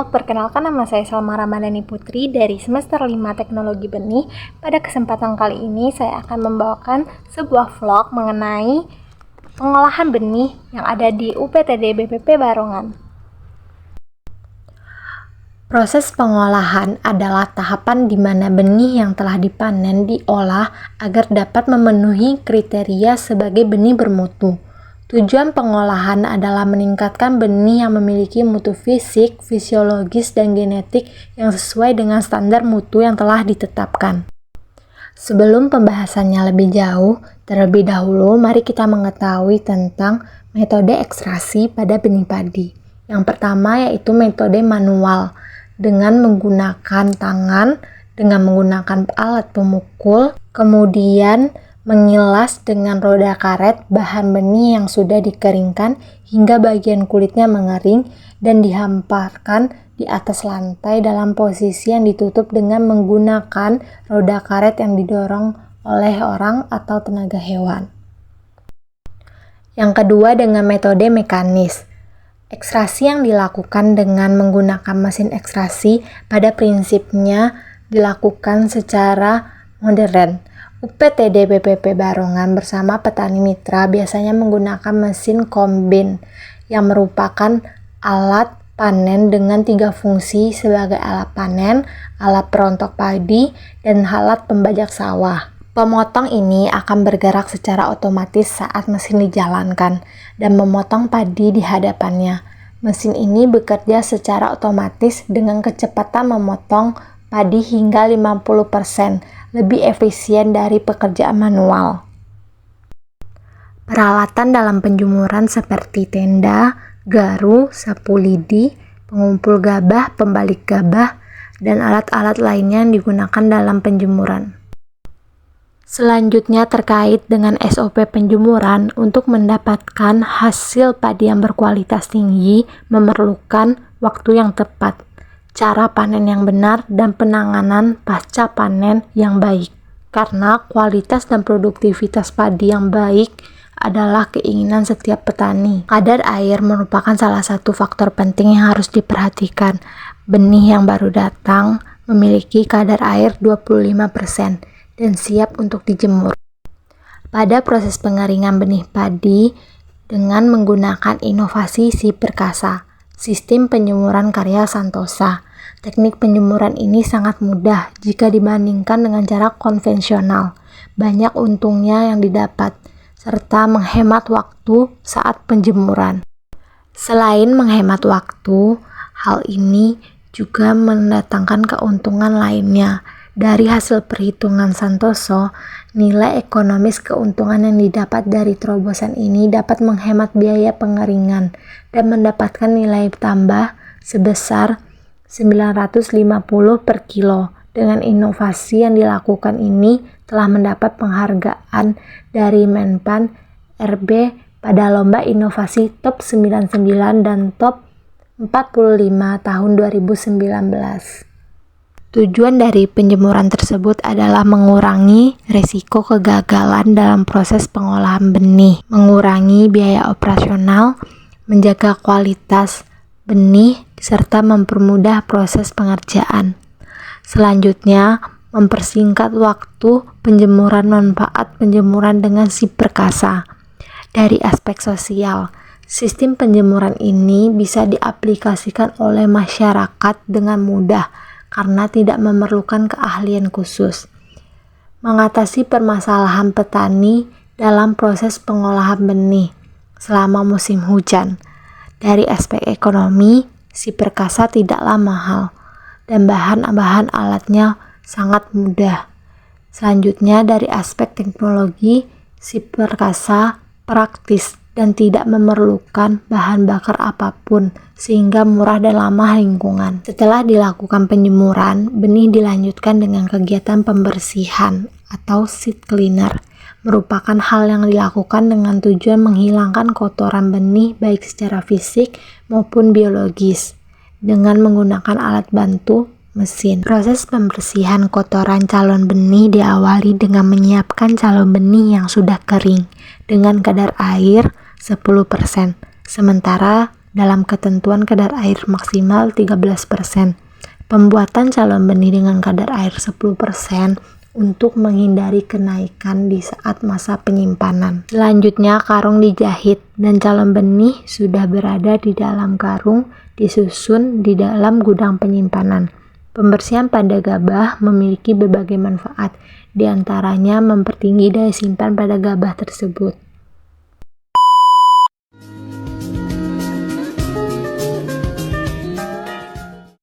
Halo, perkenalkan nama saya Salma Ramadhani Putri dari semester 5 Teknologi Benih. Pada kesempatan kali ini saya akan membawakan sebuah vlog mengenai pengolahan benih yang ada di UPTD BPP Barongan. Proses pengolahan adalah tahapan di mana benih yang telah dipanen diolah agar dapat memenuhi kriteria sebagai benih bermutu. Tujuan pengolahan adalah meningkatkan benih yang memiliki mutu fisik, fisiologis, dan genetik yang sesuai dengan standar mutu yang telah ditetapkan. Sebelum pembahasannya lebih jauh, terlebih dahulu mari kita mengetahui tentang metode ekstraksi pada benih padi. Yang pertama yaitu metode manual, dengan menggunakan tangan, dengan menggunakan alat pemukul, kemudian mengilas dengan roda karet bahan benih yang sudah dikeringkan hingga bagian kulitnya mengering dan dihamparkan di atas lantai dalam posisi yang ditutup dengan menggunakan roda karet yang didorong oleh orang atau tenaga hewan. Yang kedua dengan metode mekanis. Ekstraksi yang dilakukan dengan menggunakan mesin ekstraksi pada prinsipnya dilakukan secara modern. UPTD BPP Barongan bersama petani mitra biasanya menggunakan mesin kombin yang merupakan alat panen dengan 3 fungsi sebagai alat panen, alat perontok padi, dan alat pembajak sawah. Pemotong ini akan bergerak secara otomatis saat mesin dijalankan dan memotong padi di hadapannya. Mesin ini bekerja secara otomatis dengan kecepatan memotong padi hingga 50%, lebih efisien dari pekerjaan manual. Peralatan dalam penjemuran seperti tenda, garu, sapu lidi, pengumpul gabah, pembalik gabah, dan alat-alat lainnya yang digunakan dalam penjemuran. Selanjutnya terkait dengan SOP penjemuran, untuk mendapatkan hasil padi yang berkualitas tinggi memerlukan waktu yang tepat, cara panen yang benar, dan penanganan pasca panen yang baik. Karena kualitas dan produktivitas padi yang baik adalah keinginan setiap petani. Kadar air merupakan salah satu faktor penting yang harus diperhatikan. Benih yang baru datang memiliki kadar air 25% dan siap untuk dijemur. Pada proses pengeringan benih padi dengan menggunakan inovasi si perkasa, sistem penjemuran karya Santosa. Teknik penjemuran ini sangat mudah jika dibandingkan dengan cara konvensional. Banyak untungnya yang didapat, serta menghemat waktu saat penjemuran. Selain menghemat waktu, hal ini juga mendatangkan keuntungan lainnya. Dari hasil perhitungan Santoso, nilai ekonomis keuntungan yang didapat dari terobosan ini dapat menghemat biaya pengeringan dan mendapatkan nilai tambah sebesar 950 per kilo. Dengan inovasi yang dilakukan ini telah mendapat penghargaan dari Menpan RB pada lomba inovasi Top 99 dan Top 45 tahun 2019. Tujuan dari penjemuran tersebut adalah mengurangi risiko kegagalan dalam proses pengolahan benih, mengurangi biaya operasional, menjaga kualitas benih, serta mempermudah proses pengerjaan. Selanjutnya, mempersingkat waktu penjemuran. Manfaat penjemuran dengan si perkasa. Dari aspek sosial, sistem penjemuran ini bisa diaplikasikan oleh masyarakat dengan mudah karena tidak memerlukan keahlian khusus. Mengatasi permasalahan petani dalam proses pengolahan benih selama musim hujan. Dari aspek ekonomi, si perkasa tidaklah mahal dan bahan-bahan alatnya sangat mudah. Selanjutnya dari aspek teknologi, si perkasa praktis dan tidak memerlukan bahan bakar apapun sehingga murah dan ramah lingkungan. Setelah dilakukan penjemuran, benih dilanjutkan dengan kegiatan pembersihan atau seed cleaner. Merupakan hal yang dilakukan dengan tujuan menghilangkan kotoran benih baik secara fisik maupun biologis dengan menggunakan alat bantu mesin. Proses pembersihan kotoran calon benih diawali dengan menyiapkan calon benih yang sudah kering dengan kadar air 10%. Sementara dalam ketentuan kadar air maksimal 13%. Pembuatan calon benih dengan kadar air 10% untuk menghindari kenaikan di saat masa penyimpanan. Selanjutnya, karung dijahit dan calon benih sudah berada di dalam karung disusun di dalam gudang penyimpanan. Pembersihan pada gabah memiliki berbagai manfaat, di antaranya mempertinggi daya simpan pada gabah tersebut.